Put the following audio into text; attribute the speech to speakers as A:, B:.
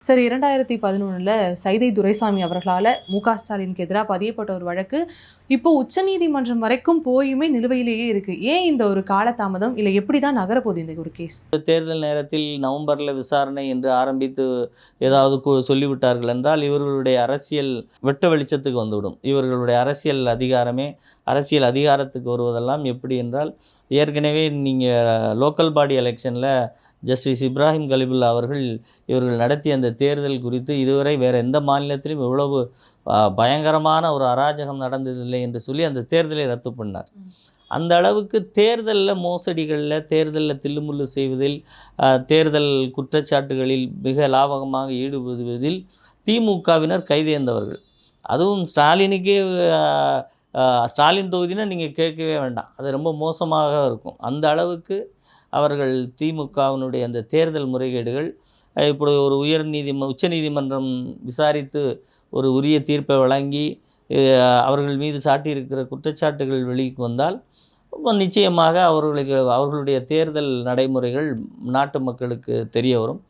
A: சரி 2011ல சைதை துரைசாமி அவர்களால மு.க. ஸ்டாலினுக்கு எதிரா பதியப்பட்ட ஒரு வழக்கு இப்போ உச்சநீதிமன்றம் வரைக்கும் போயுமே நிலுவையிலேயே இருக்கு. ஏன் இந்த ஒரு காலதாமதம்? இல்ல எப்படிதான் நகரப்போகுது இந்த ஒரு கேஸ்?
B: தேர்தல் நேரத்தில் நவம்பரில் விசாரணை என்று ஆரம்பித்து ஏதாவது சொல்லிவிட்டார்கள் என்றால் இவர்களுடைய அரசியல் வெட்ட வெளிச்சத்துக்கு வந்துவிடும். இவர்களுடைய அரசியல் அதிகாரமே அரசியல் அதிகாரத்துக்கு வருவதெல்லாம் எப்படி என்றால், ஏற்கனவே நீங்கள் லோக்கல் பாடி எலெக்ஷனில் ஜஸ்டிஸ் இப்ராஹிம் கலிபுல்லா அவர்கள் இவர்கள் நடத்திய அந்த தேர்தல் குறித்து இதுவரை வேறு எந்த மாநிலத்திலும் இவ்வளவு பயங்கரமான ஒரு அராஜகம் நடந்ததில்லை என்று சொல்லி அந்த தேர்தலை ரத்து பண்ணார். அந்த அளவுக்கு தேர்தலில் மோசடிகளில், தேர்தலில் தில்லுமுள்ளு செய்வதில், தேர்தல் குற்றச்சாட்டுகளில் மிக லாபகமாக ஈடுபடுவதில் திமுகவினர் கைதேர்ந்தவர்கள். அதுவும் ஸ்டாலினுக்கே ஸ்டாலின் தொகுதினா நீங்கள் கேட்கவே வேண்டாம், அது ரொம்ப மோசமாக இருக்கும். அந்த அளவுக்கு அவர்கள் திமுகவினுடைய அந்த தேர்தல் முறைகேடுகள் இப்படி ஒரு உச்சநீதிமன்றம் விசாரித்து ஒரு உரிய தீர்ப்பை வழங்கி அவர்கள் மீது சாட்டியிருக்கிற குற்றச்சாட்டுகள் வெளிக்கு வந்தால் நிச்சயமாக அவர்களுடைய தேர்தல் நடைமுறைகள் நாட்டு மக்களுக்கு தெரிய வரும்.